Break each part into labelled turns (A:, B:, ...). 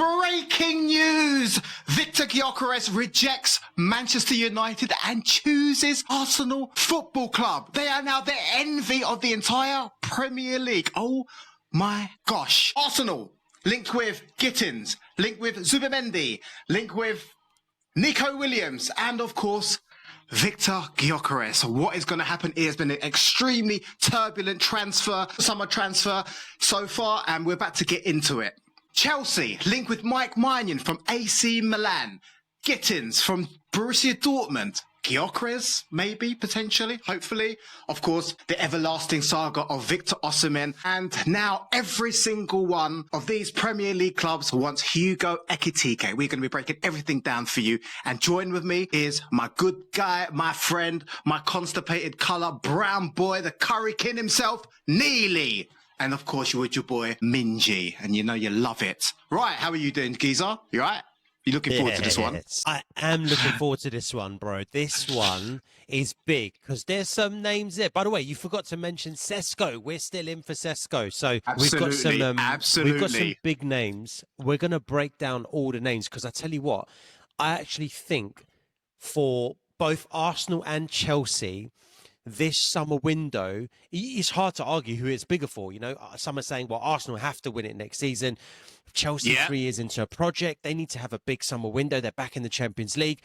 A: Breaking news! Victor Gyökeres rejects Manchester United and chooses Arsenal Football Club. They are now the envy of the entire Premier League. Oh my gosh. Arsenal linked with Gittens, linked with Zubimendi, linked with Nico Williams, and of course, Victor Gyökeres. What is going to happen? It has been an extremely turbulent summer transfer so far, and we're about to get into it. Chelsea linked with Maignan from AC Milan, Gittens from Borussia Dortmund, Gyökeres maybe, potentially, hopefully. Of course, the everlasting saga of Victor Ossimhen. And now every single one of these Premier League clubs wants Hugo Ekitike. We're going to be breaking everything down for you. And join with me is my good guy, my friend, my constipated colour, brown boy, the curry king himself, Neely. And of course, you're with your boy, Minji. And you know you love it. Right, how are you doing, Geezer? You all right? You looking forward to this one?
B: I am looking forward to this one, bro. This one is big because there's some names there. By the way, you forgot to mention Sesko. We're still in for Sesko. So we've got some big names. We're going to break down all the names because I tell you what, I actually think for both Arsenal and Chelsea, this summer window, it's hard to argue who it's bigger for. You know, some are saying, well, Arsenal have to win it next season. Chelsea, 3 years into a project, they need to have a big summer window. They're back in the Champions League.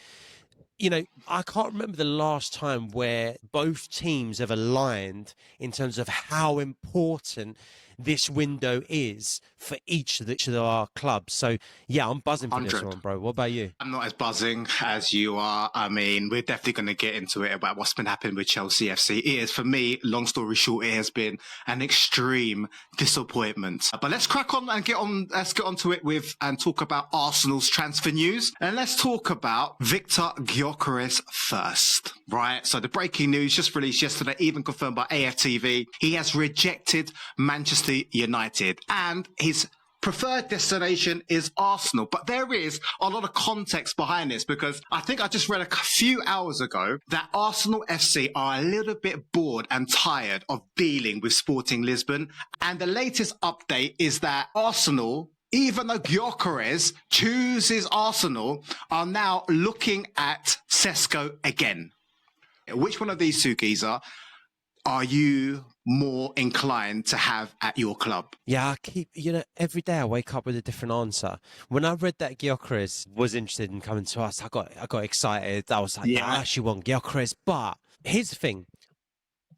B: You know, I can't remember the last time where both teams have aligned in terms of how important this window is for each of our clubs. So, yeah, I'm buzzing for this one, bro. What about you?
A: I'm not as buzzing as you are. I mean, we're definitely going to get into it about what's been happening with Chelsea FC. It is, for me, long story short, it has been an extreme disappointment. But let's crack on and let's get onto it and talk about Arsenal's transfer news. And let's talk about Victor Gyökeres first, right? So the breaking news just released yesterday, even confirmed by AFTV. He has rejected Manchester United and his preferred destination is Arsenal. But there is a lot of context behind this because I think I just read a few hours ago that Arsenal FC are a little bit bored and tired of dealing with Sporting Lisbon. And the latest update is that Arsenal, even though Gyökeres chooses Arsenal, are now looking at Sesko again. Which one of these two, Geezer, are you more inclined to have at your club?
B: Yeah, every day I wake up with a different answer. When I read that Gyökeres was interested in coming to us, I got excited. I was like, I actually want Gyökeres. But here's the thing.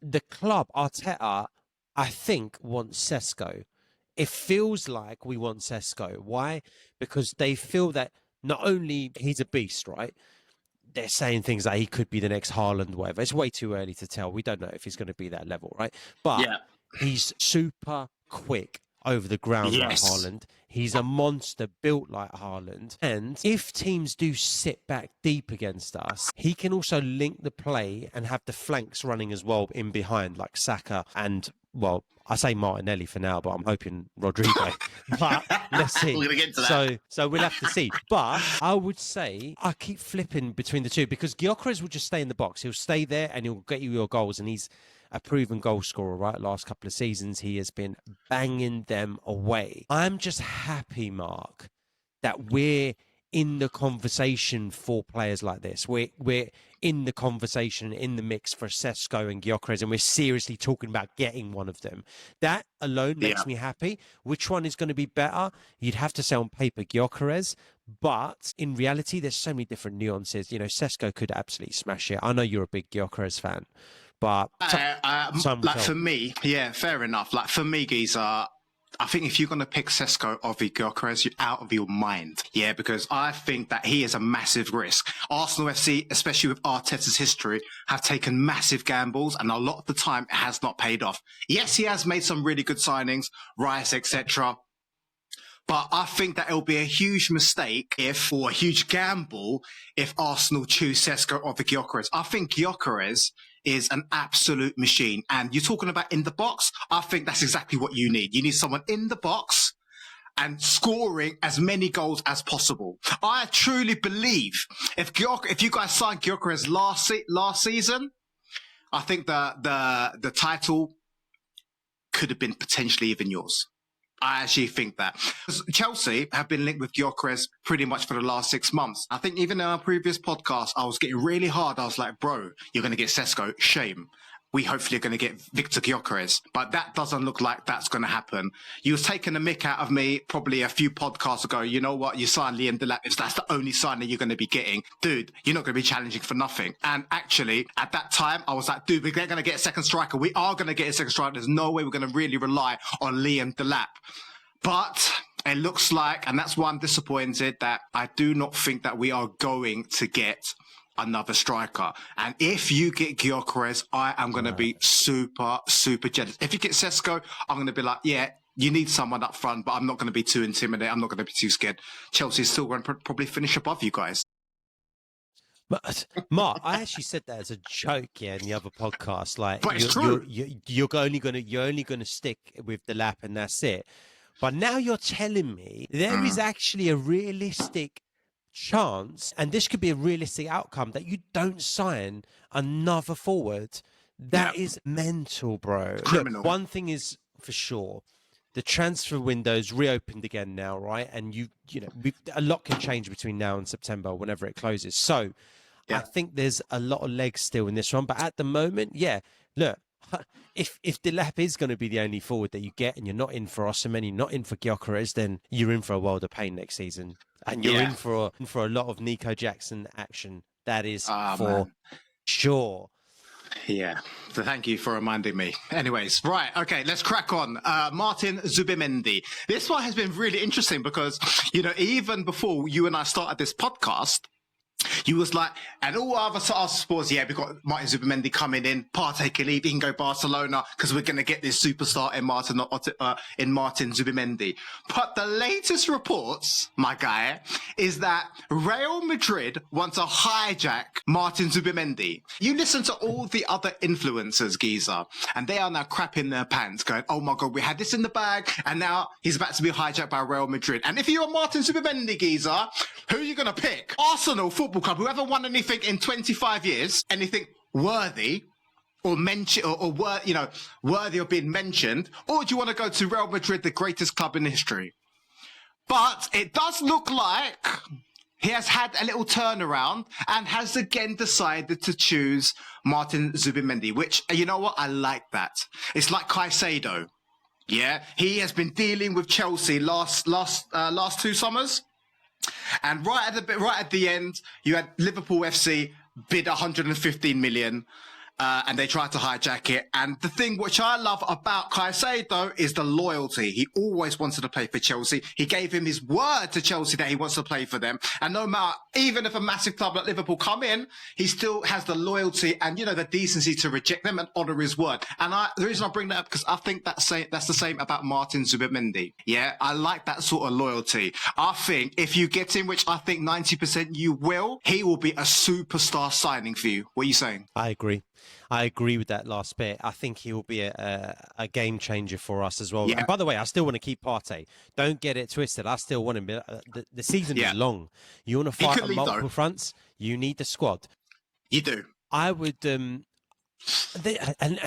B: The club, Arteta, I think, wants Sesko. It feels like we want Sesko. Why? Because they feel that not only he's a beast, right? They're saying things like he could be the next Haaland, whatever. It's way too early to tell. We don't know if he's going to be that level, right? But he's super quick over the ground like Haaland. He's a monster built like Haaland. And if teams do sit back deep against us, he can also link the play and have the flanks running as well in behind, like Saka and, well, I say Martinelli for now, but I'm hoping Rodrigo. But let's see.
A: We're going to get to that.
B: So we'll have to see. But I would say I keep flipping between the two because Gyökeres will just stay in the box. He'll stay there and he'll get you your goals. And he's a proven goal scorer, right? Last couple of seasons, he has been banging them away. I'm just happy, Mark, that we're in the conversation for players like this. We're in the conversation, in the mix for Sesko and Gyökeres, and we're seriously talking about getting one of them. That alone makes me happy. Which one is going to be better? You'd have to say on paper Gyökeres, but in reality, there's so many different nuances. You know, Sesko could absolutely smash it. I know you're a big Gyökeres fan, but
A: for me, fair enough. Like for me, Geezer, I think if you're going to pick Sesko over Gyökeres, you're out of your mind. Yeah, because I think that he is a massive risk. Arsenal FC, especially with Arteta's history, have taken massive gambles, and a lot of the time it has not paid off. Yes, he has made some really good signings, Rice, etc. But I think that it'll be a huge mistake or a huge gamble if Arsenal choose Sesko over Gyökeres. I think Gyökeres is an absolute machine. And you're talking about in the box. I think that's exactly what you need. You need someone in the box and scoring as many goals as possible. I truly believe if you guys signed Gyökeres last season, I think the title could have been potentially even yours. I actually think that. Chelsea have been linked with Gyökeres pretty much for the last 6 months. I think even in our previous podcast, I was getting really hard. I was like, bro, you're going to get Sesko. Shame. We hopefully are going to get Victor Gyökeres. But that doesn't look like that's going to happen. You was taking the mick out of me probably a few podcasts ago. You know what? You signed Liam Delap. If that's the only signing you're going to be getting, dude, you're not going to be challenging for nothing. And actually, at that time, I was like, dude, we're going to get a second striker. We are going to get a second striker. There's no way we're going to really rely on Liam Delap. But it looks like, and that's why I'm disappointed, that I do not think that we are going to get another striker. And if you get Gyökeres, I am going to be super, super jealous. If you get Sesko, I'm going to be like, yeah, you need someone up front, but I'm not going to be too intimidated. I'm not going to be too scared. Chelsea's still going to probably finish above you guys.
B: But Mark, I actually said that as a joke, in the other podcast. Like,
A: but it's true.
B: You're only going to stick with the lap, and that's it. But now you're telling me there is actually a realistic chance, and this could be a realistic outcome, that you don't sign another forward. That is mental, bro.
A: Criminal.
B: Look, one thing is for sure, the transfer window's reopened again now, right? And you know, a lot can change between now and September, whenever it closes. So I think there's a lot of legs still in this one. But at the moment, look, if Delap is going to be the only forward that you get, and you're not in for Ossimhen, you're not in for Gyökeres, then you're in for a world of pain next season. And you're in for a lot of Nico Jackson action. That is for sure.
A: Yeah. So thank you for reminding me. Anyways, right. Okay, let's crack on. Martín Zubimendi. This one has been really interesting because, you know, even before you and I started this podcast, you was like, and all other supporters, we've got Martín Zubimendi coming in, Partey can leave, he can go Barcelona because we're going to get this superstar in Martín Zubimendi. But the latest reports, my guy, is that Real Madrid want to hijack Martín Zubimendi. You listen to all the other influencers, geezer, and they are now crapping their pants, going, oh my God, we had this in the bag, and now he's about to be hijacked by Real Madrid. And if you're Martín Zubimendi, geezer, who are you going to pick? Arsenal Football Club, who haven't won anything in 25 years, anything worthy or mention or worthy of being mentioned, or do you want to go to Real Madrid, the greatest club in history? But it does look like he has had a little turnaround and has again decided to choose Martín Zubimendi, which, you know what, I like that. It's like Caicedo. Yeah, he has been dealing with Chelsea last 2 summers. And right at the end, you had Liverpool FC bid 115 million, and they tried to hijack it. And the thing which I love about Caicedo is the loyalty. He always wanted to play for Chelsea. He gave him his word to Chelsea that he wants to play for them. And no matter, even if a massive club like Liverpool come in, he still has the loyalty and, you know, the decency to reject them and honour his word. And the reason I bring that up, because I think that's the same about Martín Zubimendi. Yeah, I like that sort of loyalty. I think if you get him, which I think 90% you will, he will be a superstar signing for you. What are you saying?
B: I agree with that last bit. I think he will be a game changer for us as well.
A: Yeah.
B: And by the way, I still want to keep Partey. Don't get it twisted. I still want him. The season is long. You want to fight on multiple fronts, you need the squad.
A: You do.
B: I would... and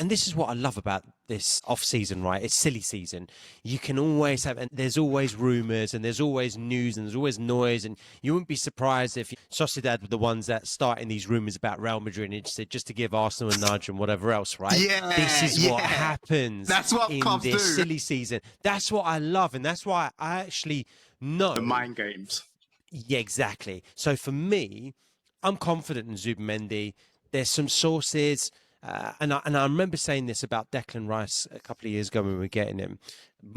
B: this is what I love about this off season, right? It's silly season. You can always have, and there's always rumours, and there's always news, and there's always noise, and you wouldn't be surprised if Sociedad were the ones that starting these rumours about Real Madrid interested, just to give Arsenal a nudge and whatever else, right?
A: Yeah,
B: this is what happens.
A: That's what
B: in
A: clubs
B: this
A: do.
B: Silly season. That's what I love, and that's why I actually know
A: The mind games.
B: Yeah, exactly. So for me, I'm confident in Zubimendi. There's some sources. And I remember saying this about Declan Rice a couple of years ago when we were getting him.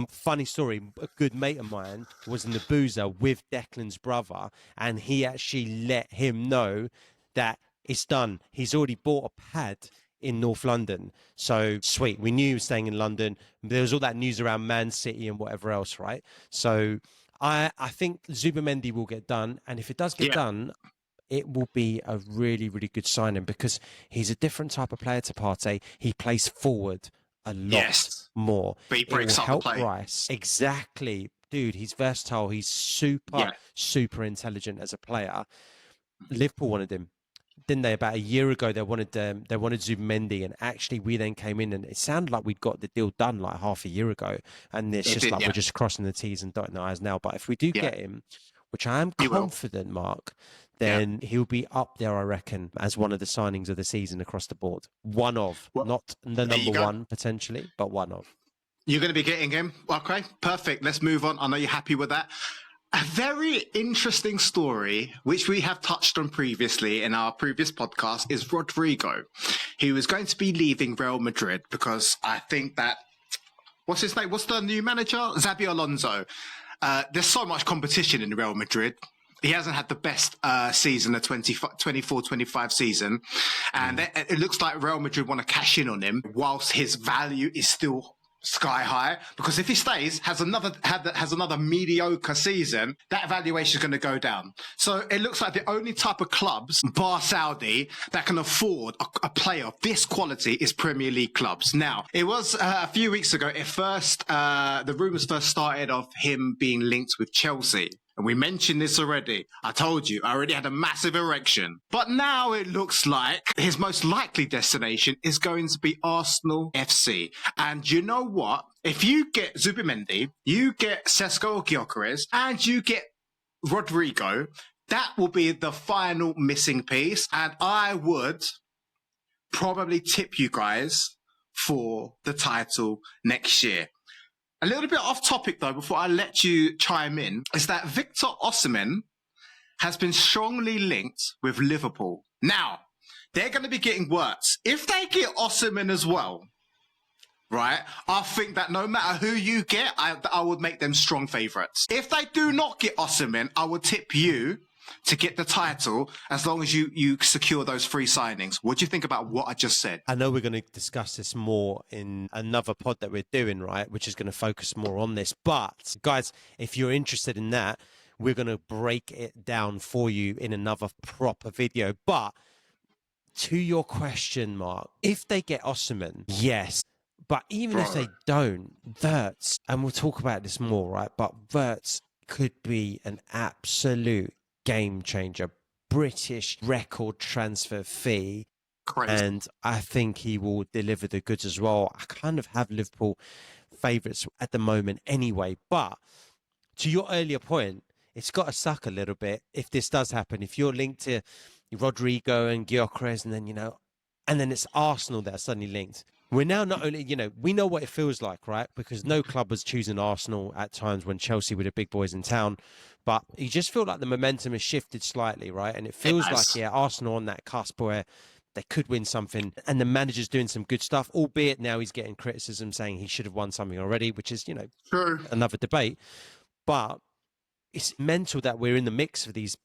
B: Funny story, a good mate of mine was in the boozer with Declan's brother, and he actually let him know that it's done. He's already bought a pad in North London. So, sweet. We knew he was staying in London. There was all that news around Man City and whatever else, right? So, I think Zubimendi will get done. And if it does get done, it will be a really, really good signing because he's a different type of player to Partey. He plays forward a lot more.
A: But he breaks up the play.
B: Rice. Exactly. Dude, he's versatile. He's super intelligent as a player. Liverpool wanted him. didn't they? About a year ago, they wanted Zubimendi, and actually we then came in, and it sounded like we'd got the deal done like half a year ago, and it's just like we're just crossing the T's and dotting the I's now. But if we do get him, which I am confident, Mark, then he'll be up there, I reckon, as one of the signings of the season across the board. One of, not the number one potentially, but one of.
A: You're going to be getting him. Okay, perfect. Let's move on. I know you're happy with that. A very interesting story, which we have touched on previously in our previous podcast, is Rodrigo. He was going to be leaving Real Madrid because I think that, what's his name? What's the new manager? Xabi Alonso. There's so much competition in Real Madrid. He hasn't had the best season, the 24-25 season. And it looks like Real Madrid want to cash in on him whilst his value is still sky high, because if he stays, has another mediocre season, that valuation is going to go down. So it looks like the only type of clubs, bar Saudi, that can afford a player of this quality is Premier League clubs. Now, it was a few weeks ago, the rumours first started of him being linked with Chelsea. And we mentioned this already. I told you, I already had a massive erection. But now it looks like his most likely destination is going to be Arsenal FC. And you know what? If you get Zubimendi, you get Sesko or Gyökeres, and you get Rodrigo, that will be the final missing piece. And I would probably tip you guys for the title next year. A little bit off topic, though, before I let you chime in, is that Victor Ossimhen has been strongly linked with Liverpool. Now, they're going to be getting worse. If they get Ossimhen as well, right, I think that no matter who you get, I would make them strong favourites. If they do not get Ossimhen, I would tip you to get the title as long as you secure those 3 signings. What do you think about what I just said?
B: I know we're going to discuss this more in another pod that we're doing, right, which is going to focus more on this. But, guys, if you're interested in that, we're going to break it down for you in another proper video. But to your question, Mark, if they get Ossimhen, yes. But even if they don't, Wirtz, and we'll talk about this more, right, but Wirtz could be an absolute game changer, British record transfer fee.
A: Crazy.
B: And I think he will deliver the goods as well. I kind of have Liverpool favourites at the moment anyway. But to your earlier point, it's got to suck a little bit if this does happen. If you're linked to Rodrigo and Gyökeres, and then, and then it's Arsenal that are suddenly linked. We're now not only, we know what it feels like, right? Because no club was choosing Arsenal at times when Chelsea were the big boys in town. But you just feel like the momentum has shifted slightly, right? And it feels like, Arsenal on that cusp where they could win something. And the manager's doing some good stuff, albeit now he's getting criticism saying he should have won something already, which is,
A: True.
B: Another debate. But it's mental that we're in the mix for these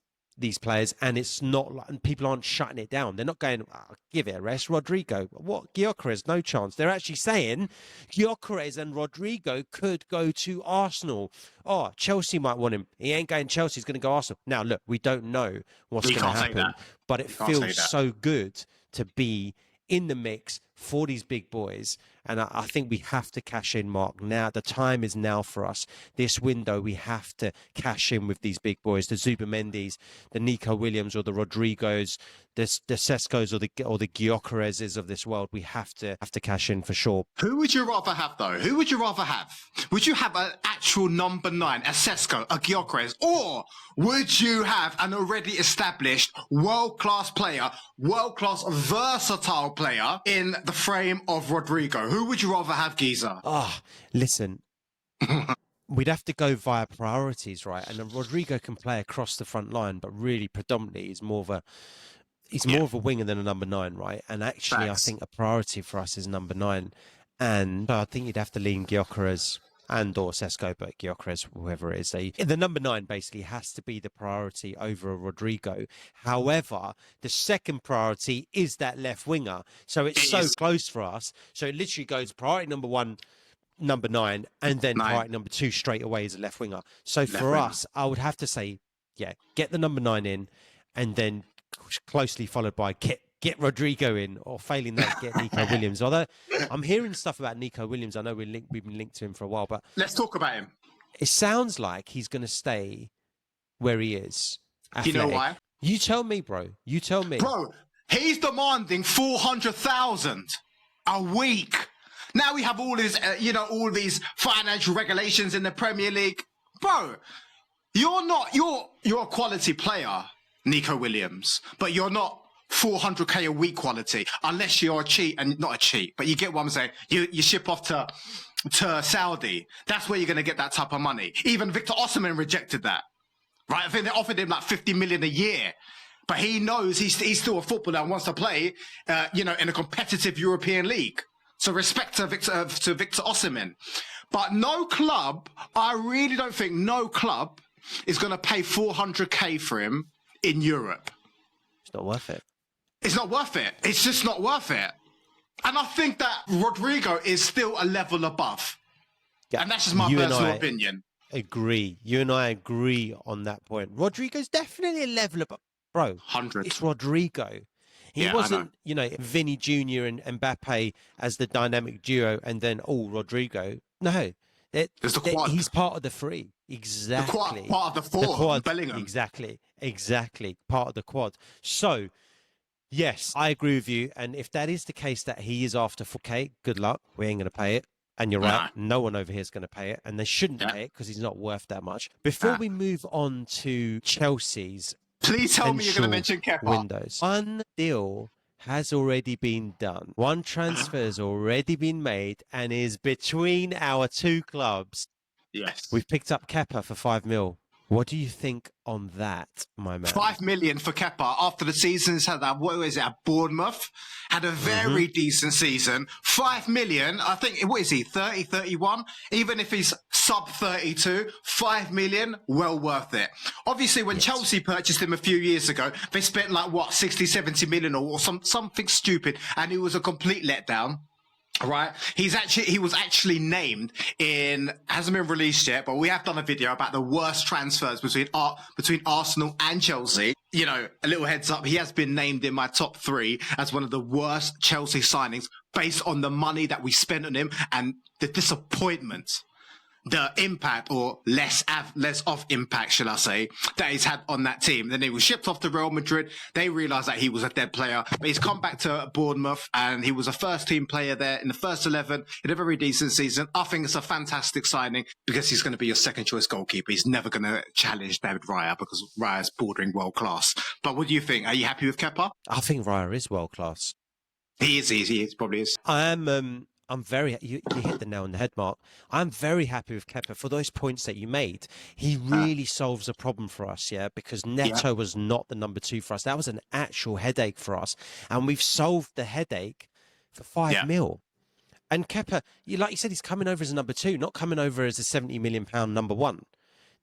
B: players, and it's not like people aren't shutting it down. They're not going, give it a rest. Rodrigo, what? Gyökeres, no chance. They're actually saying Gyökeres and Rodrigo could go to Arsenal. Oh, Chelsea might want him. He ain't going Chelsea. He's going to go Arsenal. Now, look, we don't know what's going to happen, but it feels so good to be in the mix for these big boys. And I think we have to cash in, Mark. Now, the time is now for us. This window, we have to cash in with these big boys, the Zubimendis, the Nico Williams or the Rodrigos, the Seskos or the Gyökereses of this world. We have to cash in for sure.
A: Who would you rather have, though? Who would you rather have? Would you have an actual number 9, a Sesko, a Gyökeres, or would you have an already established world-class player, world-class versatile player in the frame of Rodrigo? Who would you rather have, Geezer?
B: Listen. We'd have to go via priorities, right? And Rodrigo can play across the front line, but really predominantly he's more of a winger than a number 9, right? And actually, I think a priority for us is number 9. And I think you'd have to lean Gyökeres and or Sesko, but Gyökeres, whoever it is. The number 9 basically has to be the priority over a Rodrigo. However, the second priority is that left winger. So it's so close for us. So it literally goes priority number 1, number 9, and then priority number 2 straight away is a left winger. So for us, I would have to say, get the number 9 in, and then closely followed by get Rodrigo in, or failing that, get Nico Williams. Although I'm hearing stuff about Nico Williams. I know we've been linked to him for a while, but
A: let's talk about him.
B: It sounds like he's going to stay where he is.
A: Do you know why?
B: You tell me, bro. You tell me.
A: Bro, he's demanding 400,000 a week. Now we have all these, all these financial regulations in the Premier League. Bro, you're a quality player, Nico Williams, but you're not 400k a week quality unless you're a cheat, and not a cheat, but you get what I'm saying. You ship off to Saudi. That's where you're going to get that type of money. Even Victor Ossimhen rejected that, right? I think they offered him like 50 million a year, but he knows he's still a footballer and wants to play, in a competitive European league. So respect to Victor Ossimhen. But no club, I really don't think no club is going to pay 400k for him in Europe.
B: It's not worth it.
A: It's not worth it. It's just not worth it. And I think that Rodrigo is still a level above. Yeah, and that's just my personal opinion.
B: Agree. You and I agree on that point. Rodrigo's definitely a level above. Bro,
A: 100.
B: It's Rodrigo. He wasn't, Vinny Jr. and Mbappe as the dynamic duo and then, Rodrigo. No. He's part of the three. Exactly.
A: Part of the four. Bellingham.
B: Exactly. Part of the quad. So, yes, I agree with you. And if that is the case that he is after 4K, good luck. We ain't going to pay it. And you're right. No one over here is going to pay it. And they shouldn't pay it because he's not worth that much. Before we move on to Chelsea's
A: please tell me you're going to mention Kepa.
B: Windows. One deal has already been done. One transfer has already been made and is between our two clubs.
A: Yes.
B: We've picked up Kepa for 5 mil. What do you think on that, my man?
A: 5 million for Kepa after the season's had that, at Bournemouth? Had a very decent season. 5 million, I think, what is he, 30, 31? Even if he's sub 32, 5 million, well worth it. Obviously, when Chelsea purchased him a few years ago, they spent 60, 70 million or something stupid, and it was a complete letdown. Right, he was actually named hasn't been released yet, but we have done a video about the worst transfers between Arsenal and Chelsea. A little heads up, he has been named in my top 3 as one of the worst Chelsea signings based on the money that we spent on him and the disappointment, the impact, or less of impact, shall I say, that he's had on that team. Then he was shipped off to Real Madrid. They realised that he was a dead player, but he's come back to Bournemouth and he was a first team player there in the first 11 in a very decent season. I think it's a fantastic signing because he's going to be your second choice goalkeeper. He's never going to challenge David Raya because Raya's bordering world class. But what do you think? Are you happy with Kepa?
B: I think Raya is world class.
A: He is, probably is.
B: I'm very, you hit the nail on the head, Mark. I'm very happy with Kepa for those points that you made. He really solves a problem for us, because Neto was not the number 2 for us. That was an actual headache for us. And we've solved the headache for 5 mil. And Kepa, like you said, he's coming over as a number 2, not coming over as a £70 million number 1.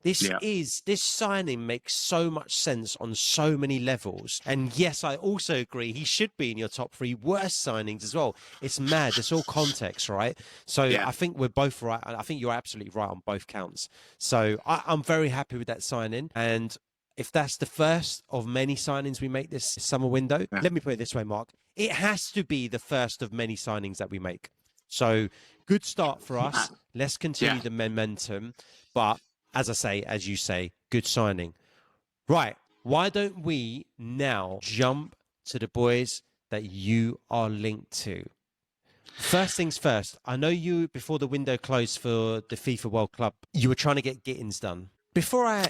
B: This signing makes so much sense on so many levels. And yes, I also agree he should be in your top 3 worst signings as well. It's mad. It's all context, right? So I think we're both right. I think you're absolutely right on both counts. So I'm very happy with that signing. And if that's the first of many signings we make this summer window, let me put it this way, Mark. It has to be the first of many signings that we make. So good start for us. Let's continue the momentum. But as you say, good signing. Right. Why don't we now jump to the boys that you are linked to? First things first, I know you, before the window closed for the FIFA World Club, you were trying to get Gittens done. Before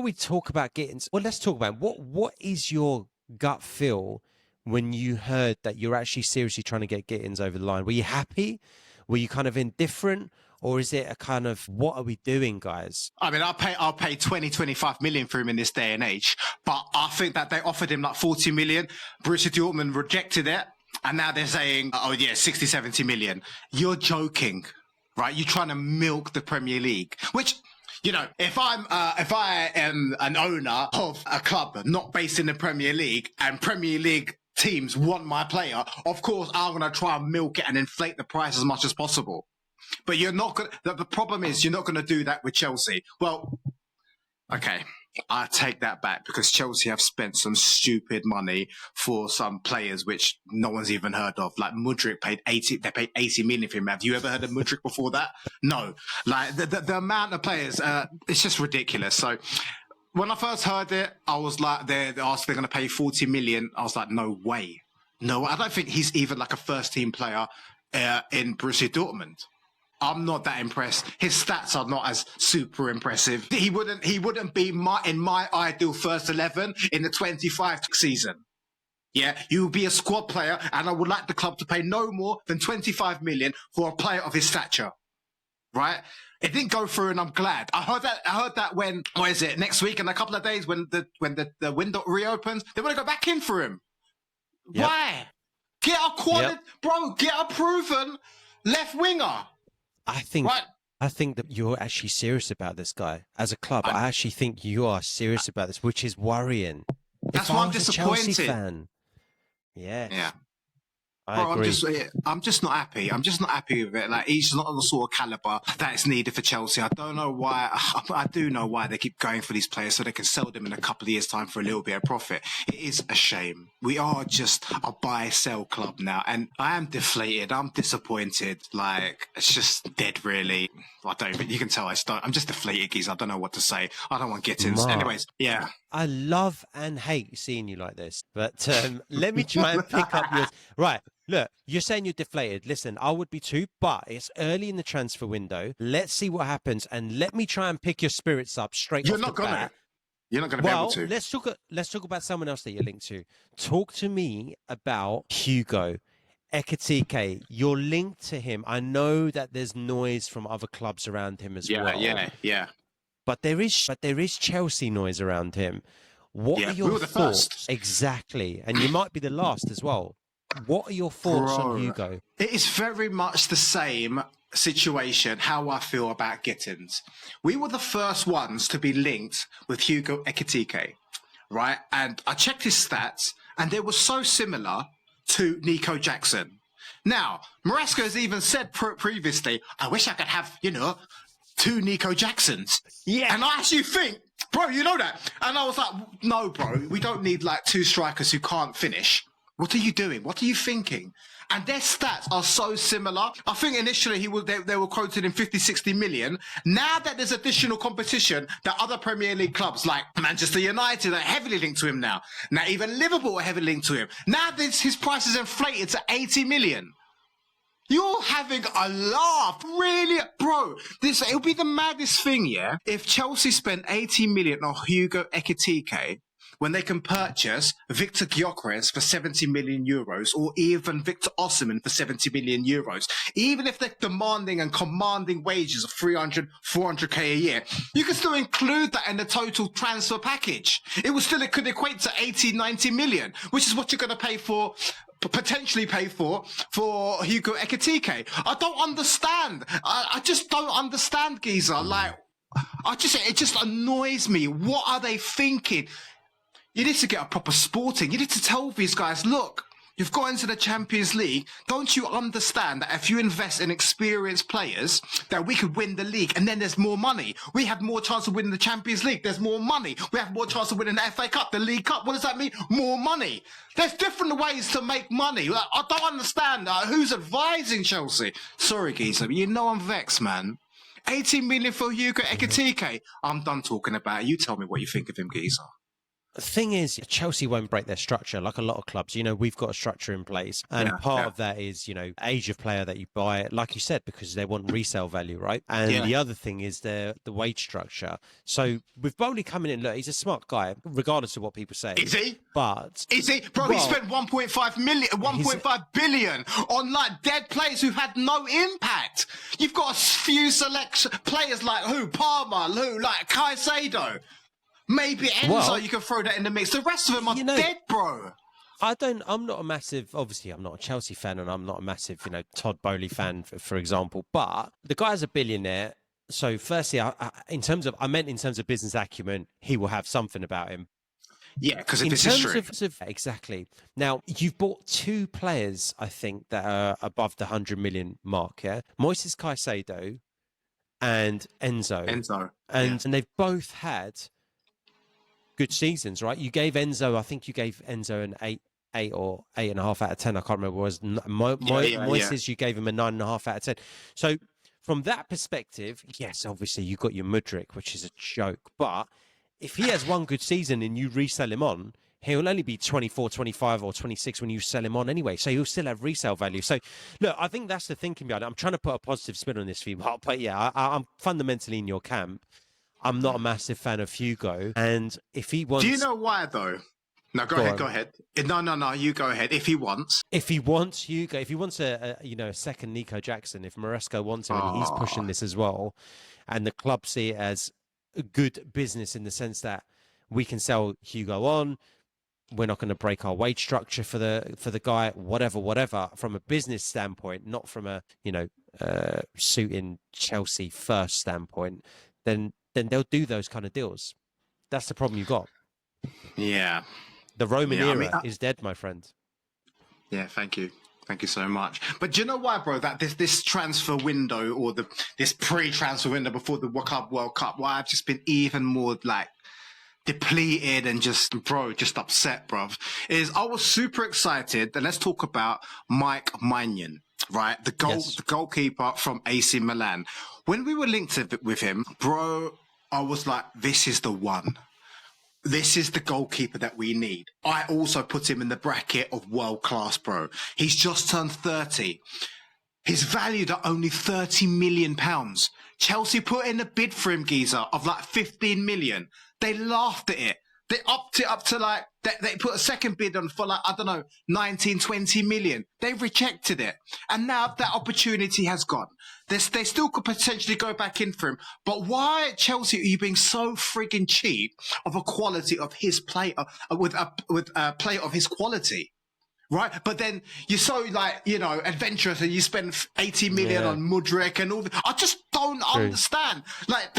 B: we talk about Gittens, let's talk about what is your gut feel when you heard that you're actually seriously trying to get Gittens over the line? Were you happy? Were you kind of indifferent? Or is it a kind of, what are we doing, guys?
A: I mean, I'll pay 20, 25 million for him in this day and age. But I think that they offered him 40 million. Borussia Dortmund rejected it. And now they're saying, 60, 70 million. You're joking, right? You're trying to milk the Premier League, which, if I am an owner of a club not based in the Premier League and Premier League teams want my player, of course, I'm going to try and milk it and inflate the price as much as possible. But you're not going to, the problem is you're not going to do that with Chelsea. Well, okay, I take that back because Chelsea have spent some stupid money for some players which no one's even heard of. Like Mudryk paid 80 million for him. Have you ever heard of Mudryk before that? No. Like the amount of players, it's just ridiculous. So when I first heard it, I was like, they're going to pay 40 million. I was like, no way. No, I don't think he's even like a first team player in Borussia Dortmund. I'm not that impressed. His stats are not as super impressive. He wouldn't be in my ideal first 11 in the 25 season. Yeah, you would be a squad player, and I would like the club to pay no more than 25 million for a player of his stature. Right? It didn't go through, and I'm glad. I heard that when, what is it, next week in a couple of days when the window reopens, they want to go back in for him. Yep. Why? Get a quality, bro. Get a proven left winger.
B: I think that you're actually serious about this guy as a club. I actually think you are serious about this, which is worrying.
A: That's why I'm disappointed.
B: Chelsea fan, yeah.
A: Bro, I'm just not happy. I'm just not happy with it. Like, he's not on the sort of caliber that is needed for Chelsea. I don't know why. I do know why they keep going for these players so they can sell them in a couple of years' time for a little bit of profit. It is a shame. We are just a buy-sell club now, and I am deflated. I'm disappointed. Like, it's just dead, really. I don't even. You can tell I'm just deflated, geez. I don't know what to say. I don't want Gittens. Anyways, yeah.
B: I love and hate seeing you like this, but let me try and pick up yours. Right. Look, you're saying you're deflated. Listen, I would be too, but it's early in the transfer window. Let's see what happens, and let me try and pick your spirits up straight off the bat.
A: You're not going to be able to.
B: Let's talk about someone else that you're linked to. Talk to me about Hugo Ekitike. You're linked to him. I know that there's noise from other clubs around him as well.
A: Yeah.
B: But there is Chelsea noise around him. What are your thoughts? First. Exactly, and you might be the last as well. What are your thoughts on Hugo?
A: It is very much the same situation, how I feel about Gittens. We were the first ones to be linked with Hugo Ekitike, right? And I checked his stats, and they were so similar to Nico Jackson. Now, Marasco has even said previously, I wish I could have, 2 Nico Jacksons. Yeah. And I actually think, bro, you know that? And I was like, no, bro, we don't need like 2 strikers who can't finish. What are you doing? What are you thinking? And their stats are so similar. I think initially they were quoted in 50, 60 million. Now that there's additional competition, that other Premier League clubs like Manchester United are heavily linked to him now. Now even Liverpool are heavily linked to him. Now his price is inflated to 80 million. You're having a laugh, really, bro. It'll be the maddest thing, yeah, if Chelsea spent 80 million on Hugo Ekitike when they can purchase Victor Gyökeres for 70 million euros, or even Victor Ossimhen for 70 million euros. Even if they're demanding and commanding wages of 300, 400k a year, you can still include that in the total transfer package. It could equate to 80, 90 million, which is what you're going to potentially pay for Hugo Ekitike. I don't understand. I just don't understand, geezer. Like, it just annoys me. What are they thinking? You need to get a proper sporting. You need to tell these guys, look, you've got into the Champions League. Don't you understand that if you invest in experienced players, that we could win the league, and then there's more money. We have more chance of winning the Champions League. There's more money. We have more chance of winning the FA Cup, the League Cup. What does that mean? More money. There's different ways to make money. Like, I don't understand who's advising Chelsea. Sorry, geezer, but I'm vexed, man. 18 million for Hugo Ekitike. I'm done talking about it. You tell me what you think of him, geezer.
B: The thing is, Chelsea won't break their structure like a lot of clubs. We've got a structure in place. And part of that is, age of player that you buy, like you said, because they want resale value, right? And the other thing is the wage structure. So with Bowley coming in, look, he's a smart guy, regardless of what people say.
A: Is he?
B: But...
A: Is he? Bro, he spent 1.5 billion on like dead players who had no impact. You've got a few players like who? Palmer, like Caicedo. Maybe Enzo, you can throw that in the mix. The rest of them are dead, bro.
B: I'm not a massive, obviously I'm not a Chelsea fan, and I'm not a massive, Todd Bowley fan, for example, but the guy's a billionaire. So firstly, in terms of business acumen, he will have something about him.
A: Yeah, because of his history.
B: Exactly. Now, you've bought 2 players, I think, that are above the 100 million mark, yeah? Moises Caicedo and Enzo. And they've both had good seasons, right? You gave Enzo an 8 or 8.5 out of 10. I can't remember what it was. Moises, you gave him a 9.5 out of 10. So from that perspective, yes, obviously you got your Mudryk, which is a joke, but if he has one good season and you resell him on, he'll only be 24, 25 or 26 when you sell him on anyway. So he'll still have resale value. So, look, I think that's the thinking behind it. I'm trying to put a positive spin on this for you, but yeah, I'm fundamentally in your camp. I'm not a massive fan of Hugo. And if he wants...
A: Do you know why, though? No, go ahead. No, you go ahead. If he wants
B: Hugo, if he wants a second Nico Jackson, if Maresco wants him and he's pushing this as well, and the club see it as a good business in the sense that we can sell Hugo on, we're not going to break our wage structure for the guy, whatever, from a business standpoint, not from a suiting Chelsea first standpoint, then they'll do those kind of deals. That's the problem you've got.
A: Yeah.
B: The Roman era is dead, my friend.
A: Yeah, thank you. Thank you so much. But do you know why, bro, that this transfer window or this pre-transfer window before the World Cup, why I've just been even more like depleted and just upset, bruv, is I was super excited. And let's talk about Maignan, right? The goalkeeper from AC Milan. When we were linked with him, bro, I was like, this is the one. This is the goalkeeper that we need. I also put him in the bracket of world class, bro. He's just turned 30. He's valued at only £30 million. Chelsea put in a bid for him, geezer, of like 15 million. They laughed at it. They upped it up to like, they put a second bid on for like, I don't know, 19, 20 million. They rejected it. And now that opportunity has gone. They still could potentially go back in for him. But why, Chelsea, are you being so frigging cheap of a quality of his play, with a player of his quality? Right? But then you're so adventurous and you spend 80 million on Mudryk and all that. I just don't understand. Like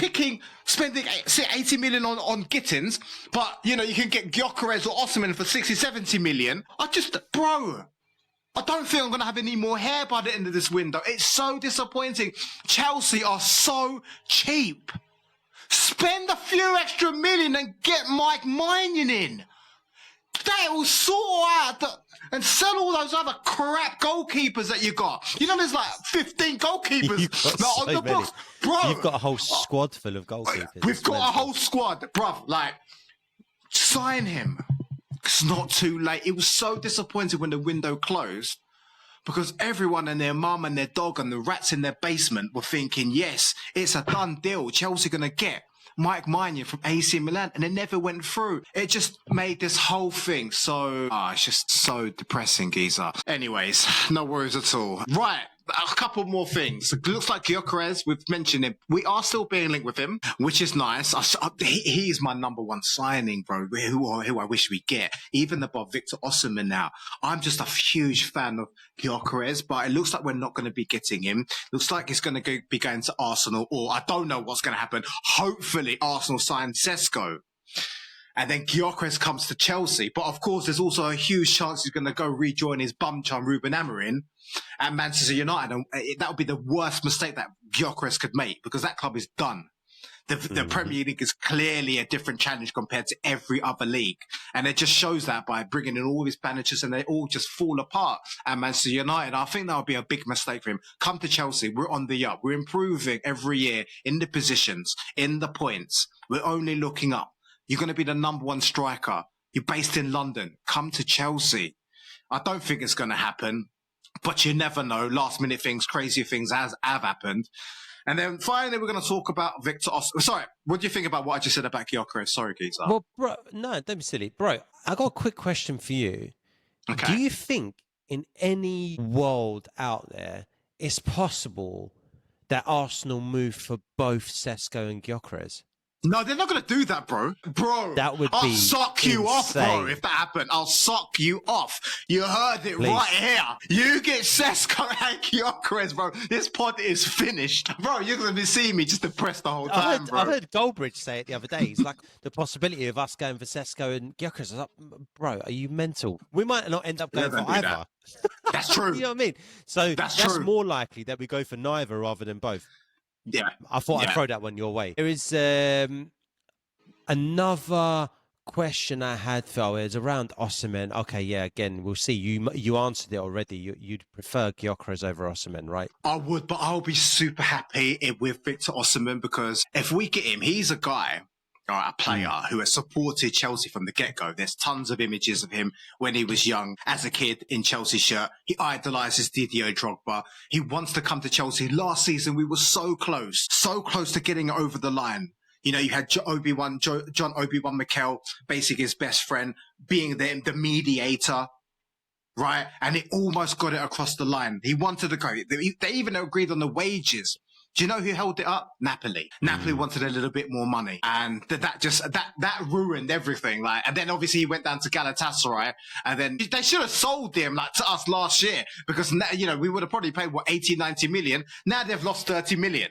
A: spending 80 million on Gittens, but you can get Gyökeres or Ossimhen for 60, 70 million. I don't think I'm going to have any more hair by the end of this window. It's so disappointing. Chelsea are so cheap. Spend a few extra million and get Maignan in. That will sort out and sell all those other crap goalkeepers that you got. There's like 15 goalkeepers on the books. Bro,
B: you've got a whole squad full of goalkeepers.
A: We've got a whole squad. Bruv, sign him. It's not too late. It was so disappointing when the window closed because everyone and their mum and their dog and the rats in their basement were thinking, yes, it's a done deal. Chelsea going to get Maignan from AC Milan, and it never went through. It just made this whole thing so... it's just so depressing, geezer. Anyways, no worries at all. Right, a couple more things. It looks like Gyökeres, we've mentioned him. We are still being linked with him, which is nice. He's my number one signing, bro, who I wish we get, even above Victor Ossimhen now. I'm just a huge fan of Gyökeres, but it looks like we're not going to be getting him. Looks like he's going to be going to Arsenal, or I don't know what's going to happen. Hopefully Arsenal sign Sesko. And then Gyökeres comes to Chelsea. But of course, there's also a huge chance he's going to go rejoin his bum chum Ruben Amorim at Manchester United. And that would be the worst mistake that Gyökeres could make because that club is done. The Premier League is clearly a different challenge compared to every other league. And it just shows that by bringing in all these managers and they all just fall apart at Manchester United. I think that would be a big mistake for him. Come to Chelsea. We're on the up. We're improving every year in the positions, in the points. We're only looking up. You're going to be the number one striker. You're based in London. Come to Chelsea. I don't think it's going to happen, but you never know. Last minute things, crazy things have happened. And then finally, we're going to talk about Victor Ossimhen. Sorry, what do you think about what I just said about Gyökeres? Sorry, Geezer.
B: Well, bro, no, don't be silly. Bro, I got a quick question for you.
A: Okay.
B: Do you think in any world out there, it's possible that Arsenal move for both Sesko and Gyökeres?
A: No, they're not going to do that, bro. Bro,
B: that would
A: I'll
B: be
A: suck you off, bro, if that happened. I'll suck you off. You heard it right here. You get Sesko and Gyökeres, bro. This pod is finished. Bro, you're going to be seeing me just depressed the whole time, bro.
B: I heard Goldbridge say it the other day. He's like, the possibility of us going for Sesko and Gyökeres. I was like, bro, are you mental? We might not end up going for either.
A: That's true.
B: You know what I mean? So that's
A: true.
B: more likely that we go for neither rather than both.
A: Yeah.
B: I thought I'd throw that one your way. There is another question I had, Phil. It's around Ossimhen. Okay, yeah, again, we'll see. You answered it already. You'd prefer Gyökeres over Ossimhen, right?
A: I would, but I'll be super happy with Victor Ossimhen because if we get him, he's a guy. a player who has supported Chelsea from the get-go. There's tons of images of him when he was young, as a kid in Chelsea shirt. He idolises Didier Drogba. He wants to come to Chelsea. Last season, we were so close to getting it over the line. You know, you had John Obi-Wan Mikel, basically his best friend, being the mediator, right? And he almost got it across the line. He wanted to go. They even agreed on the wages. Do you know who held it up? Napoli. Napoli wanted a little bit more money, and that ruined everything. Like, and then obviously he went down to Galatasaray, and then they should have sold him like to us last year, because now, you know, we would have probably paid 80, 90 million. Now they've lost 30 million,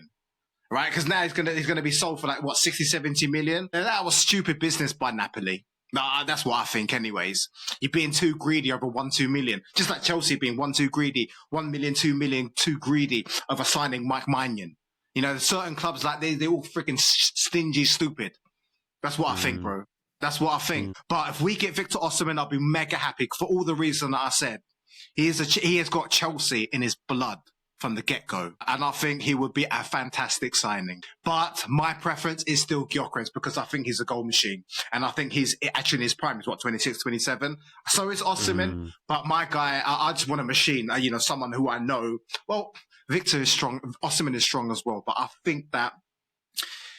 A: right? Because now he's gonna be sold for like 60, 70 million. And that was stupid business by Napoli. No, that's what I think anyways. You're being too greedy over 1-2 million. Just like Chelsea being 1-2 greedy, 1 million, 2 million too greedy over signing Maignan. You know, certain clubs, like they all freaking stingy, stupid. That's what I think, bro. That's what I think. But if we get Victor Ossimhen, I'll be mega happy for all the reasons that I said. He has got Chelsea in his blood from the get-go. And I think he would be a fantastic signing. But my preference is still Gyökeres, because I think he's a goal machine. And I think he's actually in his prime. He's 26, 27. So is Ossimhen. But my guy, I just want a machine. You know, someone who I know. Well, Victor is strong. Ossimhen is strong as well. But I think that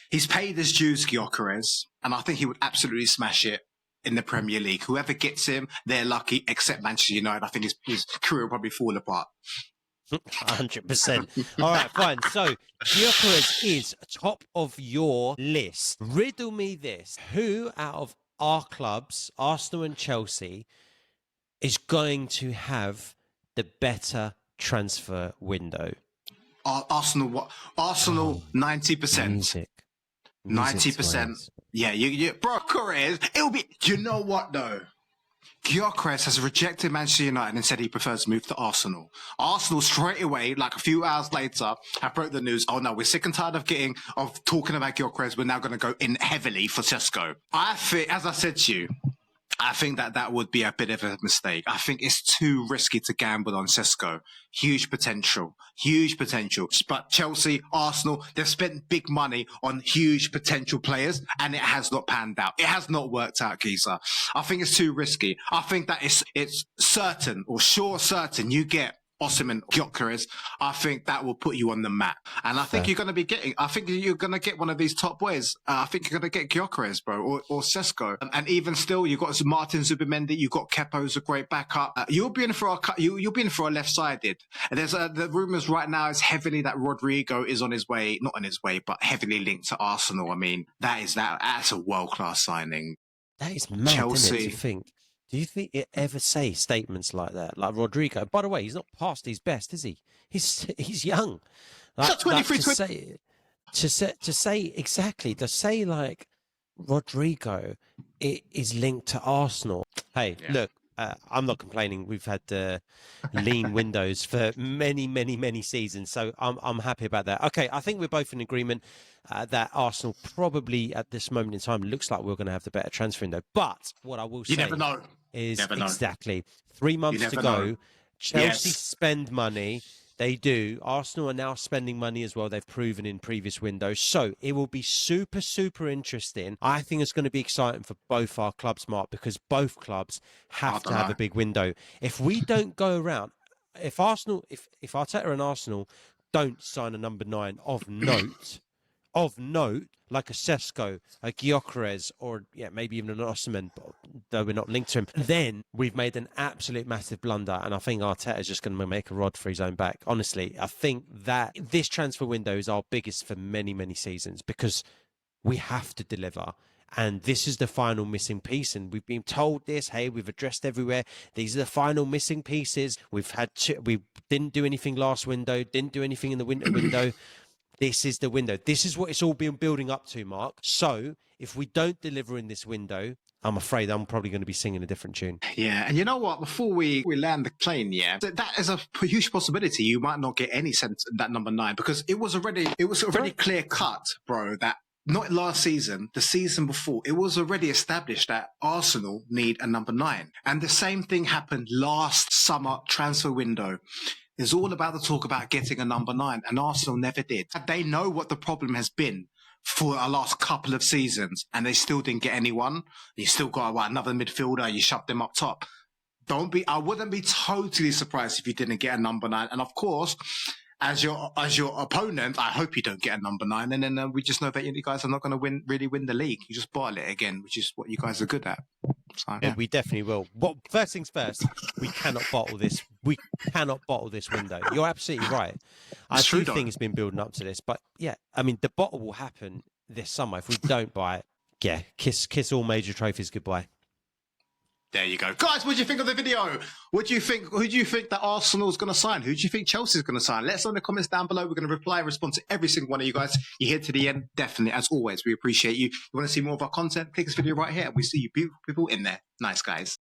A: he's paid his dues, Gyökeres. And I think he would absolutely smash it in the Premier League. Whoever gets him, they're lucky, except Manchester United. I think his career will probably fall apart.
B: 100%. All right, fine. So Gyökeres is top of your list. Riddle me this. Who out of our clubs, Arsenal and Chelsea, is going to have the better transfer window?
A: Arsenal, 90%. 90%. Yeah, bro, Gyökeres, it'll be, you know what though? Gyökeres has rejected Manchester United and said he prefers to move to Arsenal. Arsenal straight away, like a few hours later, have broke the news. Oh no, we're sick and tired of talking about Gyökeres. We're now going to go in heavily for Sesko. I think, as I said to you, I think that would be a bit of a mistake. I think it's too risky to gamble on Sesko. Huge potential. But Chelsea, Arsenal, they've spent big money on huge potential players, and it has not panned out. It has not worked out, Geezer. I think it's too risky. I think that it's certain you get Ossimhen, Gyökeres. I think that will put you on the map. And I think you're going to get one of these top boys. I think you're going to get Gyökeres, bro, or Sesko. And even still, you've got Martín Zubimendi, you've got Kepa, who's a great backup. You'll be in for a left-sided. And there's the rumours right now is heavily that Rodrigo is not on his way, but heavily linked to Arsenal. I mean, that's a world-class signing.
B: That is mad, Chelsea. Isn't it, to think? Do you think it ever say statements like that? Like Rodrigo, by the way, he's not past his best, is he? He's young. Like, 23, to say like Rodrigo is linked to Arsenal. Hey, look, I'm not complaining. We've had lean windows for many seasons, so I'm happy about that. Okay, I think we're both in agreement that Arsenal probably at this moment in time looks like we're going to have the better transfer window. But what I will say,
A: you never know.
B: Exactly 3 months to go. Chelsea spend money. They do. Arsenal are now spending money as well. They've proven in previous windows. So it will be super interesting. I think it's going to be exciting for both our clubs, Mark, because both clubs have to have a big window. If we don't go around, if Arteta and Arsenal don't sign a number 9 of note, like a Sesko, a Gyökeres, or maybe even an Ossimhen, though we're not linked to him, then we've made an absolute massive blunder, and I think Arteta is just going to make a rod for his own back. Honestly, I think that this transfer window is our biggest for many seasons, because we have to deliver. And this is the final missing piece. And we've been told this, hey, we've addressed everywhere. These are the final missing pieces. We didn't do anything last window, didn't do anything in the winter window. This is the window. This is what it's all been building up to, Mark. So if we don't deliver in this window, I'm afraid I'm probably going to be singing a different tune.
A: Yeah, and you know what? Before we land the plane, that is a huge possibility. You might not get any sense of that number 9, because it was already clear cut, bro, that not last season, the season before, it was already established that Arsenal need a number 9. And the same thing happened last summer transfer window. It's all about the talk about getting a number 9, and Arsenal never did. They know what the problem has been for our last couple of seasons, and they still didn't get anyone. You still got another midfielder. You shoved them up top. I wouldn't be totally surprised if you didn't get a number 9. And of course, as your opponent, I hope you don't get a number 9. And then we just know that you guys are not going to really win the league. You just bottle it again, which is what you guys are good at. So, yeah.
B: We definitely will. Well, first things first, we cannot bottle this. We cannot bottle this window. You're absolutely right. I do think it's been building up to this, but yeah, I mean, the bottle will happen this summer if we don't buy it. Yeah, kiss all major trophies goodbye.
A: There you go. Guys, what do you think of the video? What do you think? Who do you think that Arsenal's going to sign? Who do you think Chelsea's going to sign? Let us know in the comments down below. We're going to reply and respond to every single one of you guys. You're here to the end. Definitely, as always, we appreciate you. You want to see more of our content? Click this video right here. We see you beautiful people in there. Nice guys.